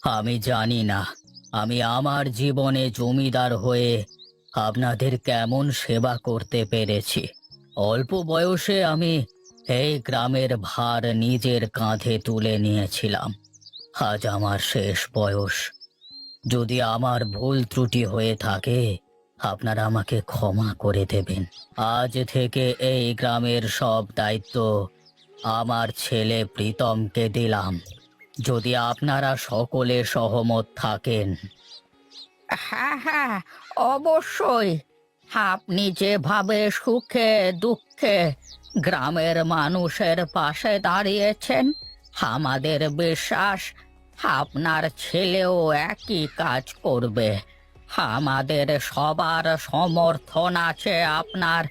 আমি জানি না আমি আমার জীবনে জমিদার হয়ে আপনাদের কেমন সেবা করতে পেরেছি। অল্প বয়সে আমি এই গ্রামের ভার নিজের কাঁধে তুলে নিয়েছিলাম। আজ আমার শেষ বয়স। যদি আমার ভুল ত্রুটি হয়ে থাকে, আপনারা আমাকে ক্ষমা করে দেবেন। আজ থেকে এই গ্রামের সব দায়িত্ব আমার ছেলে প্রীতমকে দিলাম, যদি আপনারা সকলে সহমত থাকেন। হ্যাঁ হ্যাঁ, অবশ্যই। আপনি যেভাবে সুখে দুঃখে গ্রামের মানুষের পাশে দাঁড়িয়েছেন, আমাদের বিশ্বাস আপনার ছেলেও একই কাজ করবে। আমাদের সবার সমর্থন আছে আপনার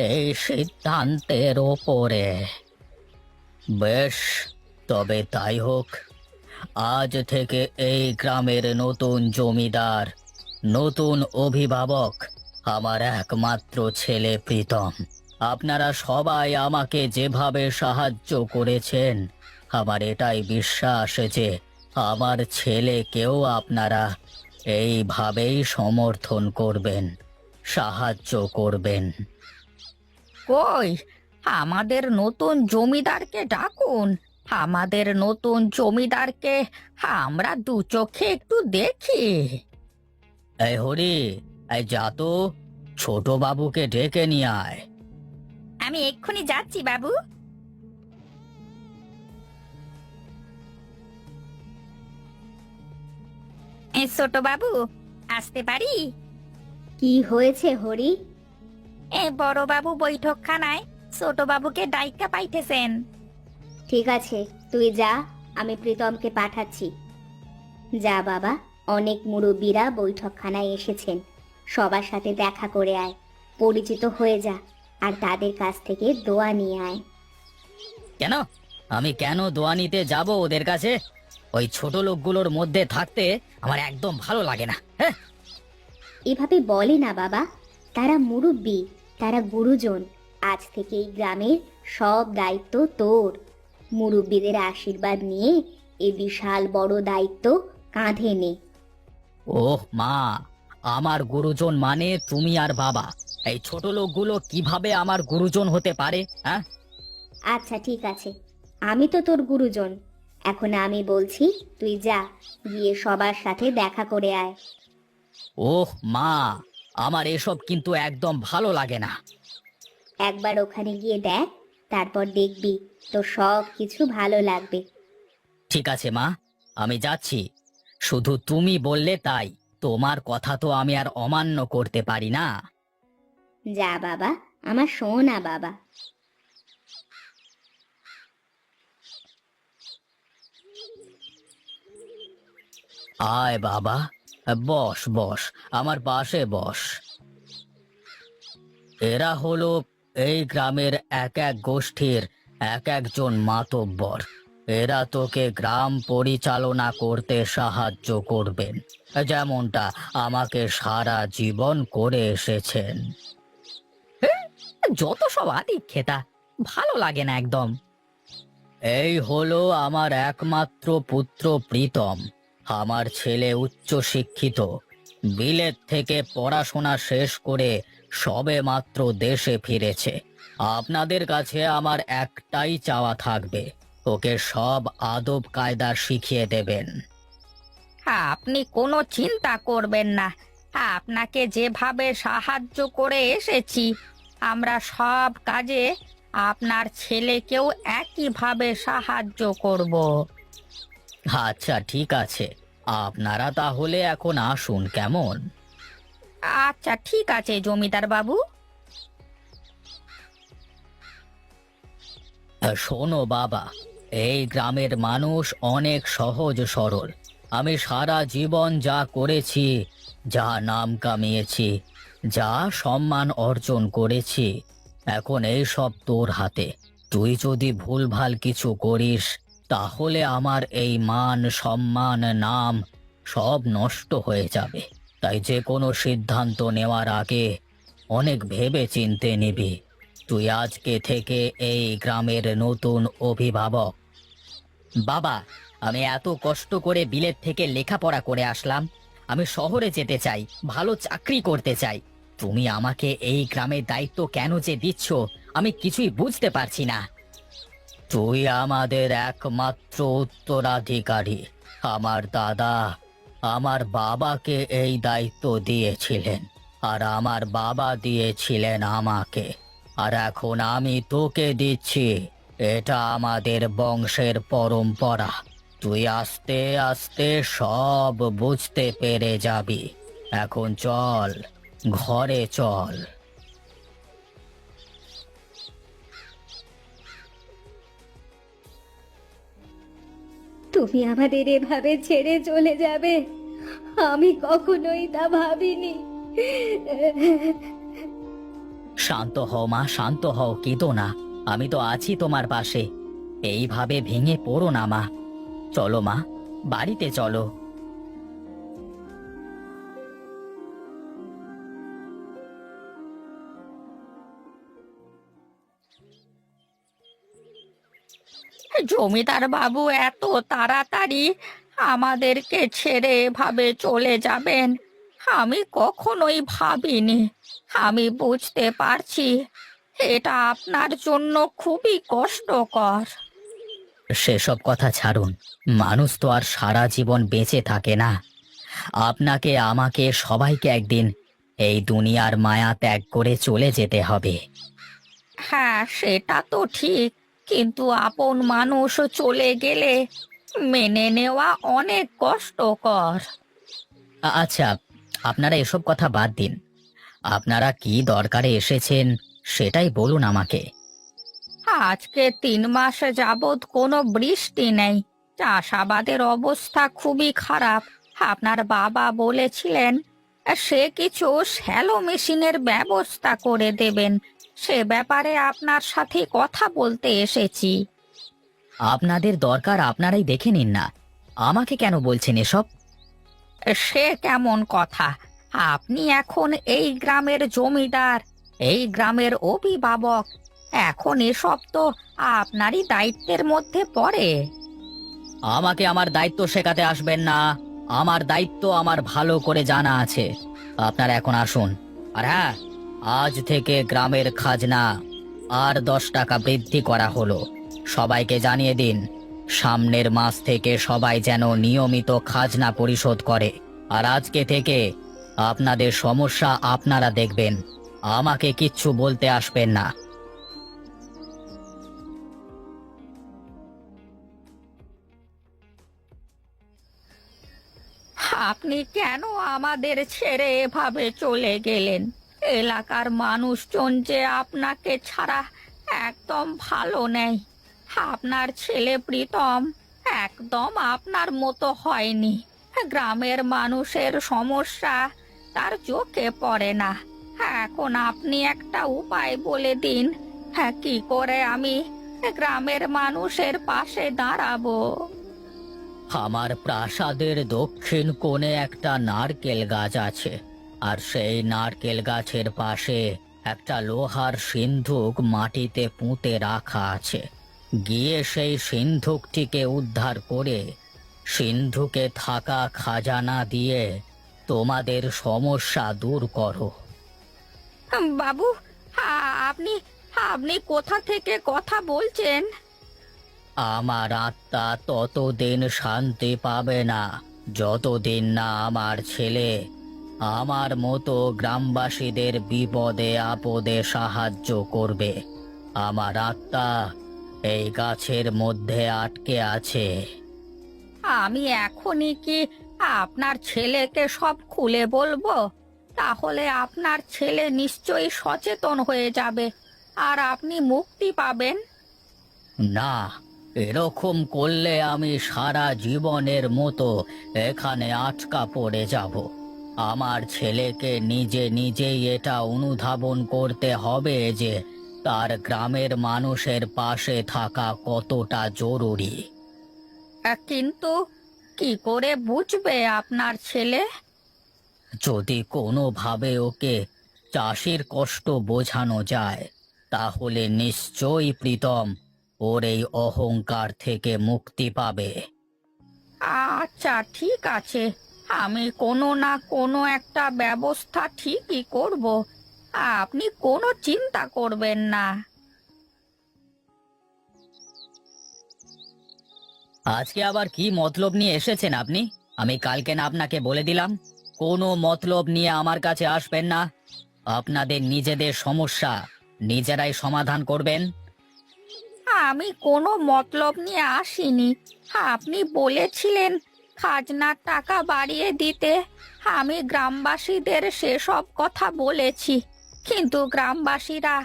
এই সিদ্ধান্তের ওপরে। বেশ, তবে তাই হোক। আজ থেকে এই গ্রামের নতুন জমিদার, নতুন অভিভাবক আমার একমাত্র ছেলে প্রীতম। আপনারা সবাই আমাকে যেভাবে সাহায্য করেছেন, আমার এটাই বিশ্বাস যে আমার ছেলেকেও আপনারা এইভাবেই সমর্থন করবেন, সাহায্য করবেন। কই, আমাদের নতুন জমিদারকে ডাকুন। আমাদের নতুন জমিদারকে আমরা দু চোখে একটু দেখি। এই হরি, এই যা তো, ছোট বাবুকে ডেকে নিয়ে আয়। আমি এক্ষুনি যাচ্ছি বাবু। ছোট বাবু, আসতে পারি? কি হয়েছে হরি? বড় বাবু বৈঠকখানায় ছোট বাবুকে ডাইকা পাইতেছেন। ঠিক আছে, তুই যা, আমি প্রীতমকে পাঠাচ্ছি। যা বাবা, অনেক মুরব্বীরা বৈঠকখানায় এসেছেন, সবার সাথে দেখা করে আয়, পরিচিত হয়ে যা, আর তাদের কাছ থেকে দোয়া নিয়ে আয়। কেন? আমি কেন দোয়া নিতে যাব ওদের কাছে? ওই ছোট লোকগুলোর মধ্যে থাকতে আমার একদম ভালো লাগে না। হ্যাঁ, এভাবে বলে না বাবা, তারা মুরব্বী, তারা গুরুজন। আজ থেকে এই গ্রামের সব দায়িত্ব তোর। মুরব্বীদের আশীর্বাদ নিয়ে এ বিশাল বড় দায়িত্ব কাঁধে নে। ওহ মা, আমার গুরুজন মানে তুমি আর বাবা। এই ছোট লোকগুলো কিভাবে আমার গুরুজন হতে পারে? হ্যাঁ, আচ্ছা ঠিক আছে, আমি তো তোর গুরুজন। এখন আমি বলছি, তুই যা, গিয়ে সবার সাথে দেখা করে আয়। ওহ মা, আমার এসব কিন্তু একদম ভালো লাগে না। একবার ওখানে গিয়ে দেখ, তারপর দেখবি তোর সব কিছু ভালো লাগবে। ঠিক আছে মা, আমি যাচ্ছি। শুধু তুমি বললে তাই, তোমার কথা তো আমি আর অমান্য করতে পারি না। যা বাবা, আমার সোনা বাবা। আয় বাবা, বস বস, আমার পাশে বস। এরা হলো এই গ্রামের এক এক গোষ্ঠীর এক একজন মাতব্বর। এরা তোকে গ্রাম পরিচালনা করতে সাহায্য করবেন, যেমনটা আমাকে সারা জীবন করে এসেছেন। যত সব আদিক্ষেতা, ভালো লাগে না একদম। এই হলো আমার একমাত্র পুত্র প্রীতম। আমার ছেলে উচ্চ শিক্ষিত, বিলেত থেকে পড়াশোনা শেষ করে সবে মাত্র দেশে ফিরেছে। আপনাদের কাছে আমার একটাই চাওয়া থাকবে, ওকে সব আদব কায়দা শিখিয়ে দেবেন। আপনি কোনো চিন্তা করবেন না। আপনাকে যেভাবে সাহায্য করে এসেছি, আমরা সব কাজে আপনার ছেলেকেও একইভাবে সাহায্য করব। আচ্ছা ঠিক আছে, আপনারা তাহলে এখন আসুন কেমন? আচ্ছা ঠিক আছে জমিদার বাবু। শোনো বাবা, এই গ্রামের মানুষ অনেক সহজ সরল। আমি সারা জীবন যা করেছি, যা নাম কামিয়েছি, যা সম্মান অর্জন করেছি, এখন এই সব তোর হাতে। তুই যদি ভুলভাল কিছু করিস, তাহলে আমার এই মান সম্মান নাম সব নষ্ট হয়ে যাবে। তাই যে কোনো সিদ্ধান্ত নেওয়ার আগে অনেক ভেবে চিন্তে নিবি। তুই আজকে থেকে এই গ্রামের নতুন অভিভাবক। বাবা, আমি এত কষ্ট করে বিলেত থেকে লেখাপড়া করে আসলাম। আমি শহরে যেতে চাই, ভালো চাকরি করতে চাই। তুমি আমাকে এই গ্রামের দায়িত্ব কেন যে দিচ্ছ আমি কিছুই বুঝতে পারছি না। তুই আমাদের একমাত্র উত্তরাধিকারী। আমার দাদা আমার বাবাকে এই দায়িত্ব দিয়েছিলেন, আর আমার বাবা দিয়েছিলেন আমাকে, আর এখন আমি তোকে দিচ্ছি। এটা আমাদের বংশের পরম্পরা। তুই আস্তে আস্তে সব বুঝতে পেরে যাবি। এখন চল, ঘরে চল। তুমি আমাদের এভাবে ছেড়ে চলে যাবে, আমি কখনোই তা ভাবিনি। শান্ত হও মা, শান্ত হও, কেঁদো না। আমি তো আছি তোমার পাশে। এইভাবে ভেঙে পড়ো না মা। চলো মা, বাড়িতে চলো। জমিদার বাবু এত তাড়াতাড়ি আমাদেরকে ছেড়ে এভাবে চলে যাবেন আমি কখনোই ভাবিনি। আমি বুঝতে পারছি এটা আপনার জন্য খুবই কষ্টকর। সেসব কথা ছাড়ুন। মানুষ তো আর সারা জীবন বেঁচে থাকে না। আপনাকে, আমাকে, সবাইকে একদিন এই দুনিয়ার মায়া ত্যাগ করে চলে যেতে হবে। হ্যাঁ, সেটা তো ঠিক, কিন্তু আপন মানুষ চলে গেলে মেনে নেওয়া অনেক কষ্টকর। আচ্ছা, আপনারা এসব কথা বাদ দিন। আপনারা কি দরকারে এসেছেন সেটাই বলুন আমাকে। আজকে 3 মাস যাবৎ কোনো বৃষ্টি নেই, চাষাবাদের অবস্থা খুবই খারাপ। আপনার বাবা বলেছিলেন সে কিছু শ্যালো মেশিনের ব্যবস্থা করে দেবেন। সে ব্যাপারে আপনার সাথে কথা বলতে এসেছি। আপনাদের দরকার আপনারাই দেখে নিন না, আমাকে কেন বলছেন এসব? সে কেমন কথা? আপনি এখন এই গ্রামের জমিদার, এই গ্রামের অভিভাবক। এখন এসব তো আপনারই দায়িত্বের মধ্যে পড়ে। আমাকে আমার দায়িত্ব শেখাতে আসবেন না। আমার দায়িত্ব আমার ভালো করে জানা আছে। আপনারা এখন আসুন। আর হ্যাঁ, আজ থেকে গ্রামের খাজনা আর 10 টাকা বৃদ্ধি করা হলো। সবাইকে জানিয়ে দিন, সামনের মাস থেকে সবাই যেন নিয়মিত খাজনা পরিশোধ করে। আর আজকে থেকে আপনাদের সমস্যা আপনারা দেখবেন, আমাকে কিচ্ছু বলতে আসবেন না। আপনি কেন আমাদের ছেড়ে এভাবে চলে গেলেন? এলাকার মানুষজন যে আপনাকে ছাড়া একদম ভালো নেই। আপনার ছেলে প্রীতম একদম আপনার মতো হয়নি। গ্রামের মানুষের সমস্যা তার চোখে পড়ে না। এখন আপনি একটা উপায় বলে দিন, হ্যাঁ, কি করে আমি গ্রামের মানুষের পাশে দাঁড়াবো? আমার প্রাসাদের দক্ষিণ কোণে একটা নারকেল গাছ আছে, আর সেই নারকেল গাছের পাশে একটা লোহার সিন্ধুক মাটিতে পুঁতে রাখা আছে। গিয়ে সেই সিন্ধুকটিকে উদ্ধার করে সিন্ধুকে থাকা খাজানা দিয়ে তোমাদের সমস্যা দূর করো। বাবু, আপনি আপনি কোথা থেকে কথা বলছেন? আমার আত্মা ততদিন শান্তি পাবে না যতদিন না আমার ছেলে আমার মতো গ্রামবাসীদের বিপদে আপদে সাহায্য করবে। আমার আত্মা এই গাছের মধ্যে আটকে আছে। আমি এখনই কি আপনার ছেলেকে সব খুলে বলবো? তাহলে আপনার ছেলে নিশ্চয়ই সচেতন হয়ে যাবে আর আপনি মুক্তি পাবেন। না, এরকম করলে আমি সারা জীবনের মতো এখানে আটকা পড়ে যাব। আমার ছেলেকে নিজে নিজেই এটা অনুধাবন করতে হবে যে তার গ্রামের মানুষের পাশে থাকা কতটা জরুরি। কিন্তু কি করে বুঝবে আপনার ছেলে? যদি কোনোভাবে ওকে চাষির কষ্ট বোঝানো যায়, তাহলে নিশ্চয়ই প্রীতম ওর এই অহংকার থেকে মুক্তি পাবে। আচ্ছা ঠিক আছে, আমি কোনো না কোনো একটা ব্যবস্থা ঠিকই করব। আপনি কোনো চিন্তা করবেন না। আজকে আবার কি মতলব নিয়ে এসেছেন আপনি? আমি কালকে না আপনাকে বলে দিলাম কোনো মতলব নিয়ে আমার কাছে আসবেন না। আপনাদের নিজেদের সমস্যা নিজেরাই সমাধান করবেন। আমি কোনো মতলব নিয়ে আসিনি। আপনি বলেছিলেন খাজনার টাকা বাড়িয়ে দিতে। আমি গ্রামবাসীদের সেসব কথা বলেছি, কিন্তু গ্রামবাসীরা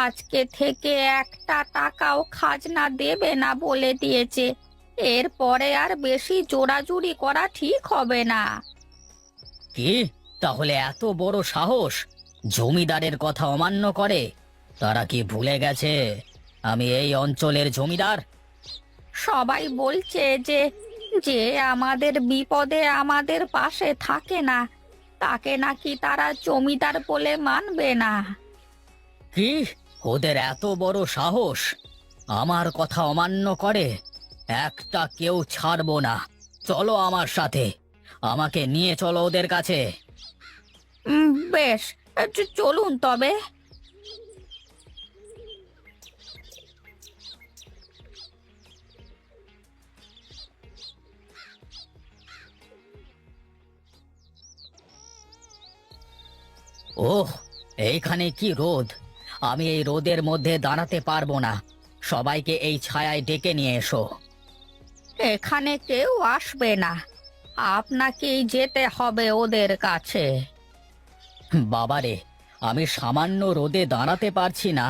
আজকে থেকে একটা টাকাও খাজনা দেবে না বলে দিয়েছে। এরপরে আর বেশি জোরাজুরি করা ঠিক হবে না। কি? তাহলে এত বড় সাহস জমিদারের কথা অমান্য করে? তারা কি ভুলে গেছে আমি এই অঞ্চলের জমিদার? সবাই বলছে যে যে আমাদের বিপদে আমাদের পাশে থাকে না, তাকে নাকি তারা জমিদার বলে মানবে না। কি? ওদের এত বড় সাহস আমার কথা অমান্য করে? একটা কেউ ছাড়বো না। চলো আমার সাথে, আমাকে নিয়ে চলো ওদের কাছে। বেশ, চলুন তবে। ওহ, এইখানে কি রোদ! আমি এই রোদের মধ্যে দাঁড়াতে পারবো না। সবাইকে এই ছায়ায় ডেকে নিয়ে এসো। এখানে কেউ আসবে না, আপনাকেই যেতে হবে ওদের কাছে। বাবারে, আমি সামান্য রোদে দাঁড়াতে পারছি না,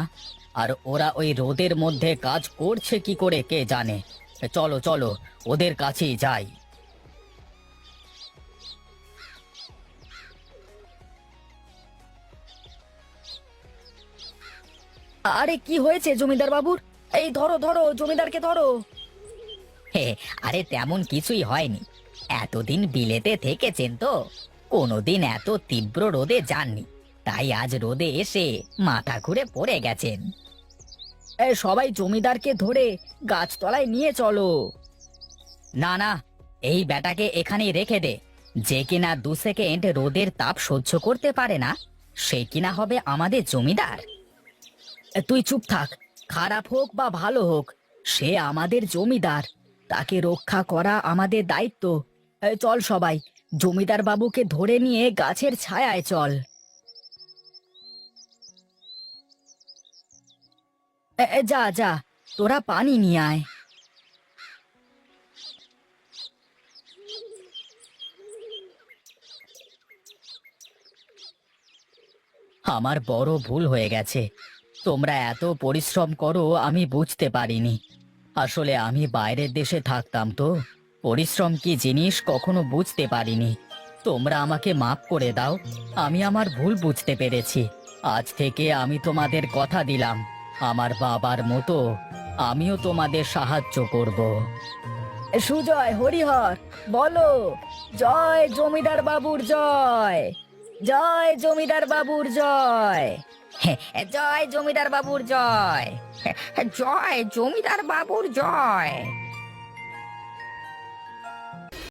আর ওরা ওই রোদের মধ্যে কাজ করছে কি করে কে জানে। চলো চলো, ওদের কাছেই যাই। আরে কি হয়েছে জমিদার বাবুর? এই ধরো ধরো, জমিদারকে ধরো। হে, আরে তেমন কিছুই হয়নি। এতদিন বিলেতে থেকেছেন তো, কোনোদিন এত তীব্র রোদে যাননি, তাই আজ রোদে এসে মাথা ঘুরে পড়ে গেছেন। সবাই জমিদারকে ধরে গাছতলায় নিয়ে চলো। না না, এই ব্যাটাকে এখানেই রেখে দে। যে কিনা 2 সেকেন্ড রোদের তাপ সহ্য করতে পারে না, সে কিনা হবে আমাদের জমিদার। তুই চুপ থাক। খারাপ হোক বা ভালো হোক, সে আমাদের জমিদার, তাকে রক্ষা করা আমাদের দায়িত্ব। চল সবাই, জমিদার বাবুকে ধরে নিয়ে গাছের ছায়ায় চল। যা যা, তোরা পানি নিয়ে আয়। আমার বড় ভুল হয়ে গেছে। তোমরা এত পরিশ্রম করো আমি বুঝতে পারিনি। আসলে আমি বাইরের দেশে থাকতাম তো, পরিশ্রম কি জিনিস কখনো বুঝতে পারিনি। তোমরা আমাকে মাফ করে দাও, আমি আমার ভুল বুঝতে পেরেছি। আজ থেকে আমি তোমাদের কথা দিলাম, আমার বাবার মতো আমিও তোমাদের সাহায্য করব। সুজয়, হরিহর, বলো জয় জমিদার বাবুর জয়, জয় জমিদার বাবুর জয়। জয় জমিদার বাবুর জয়, জয় জমিদার বাবুর জয়।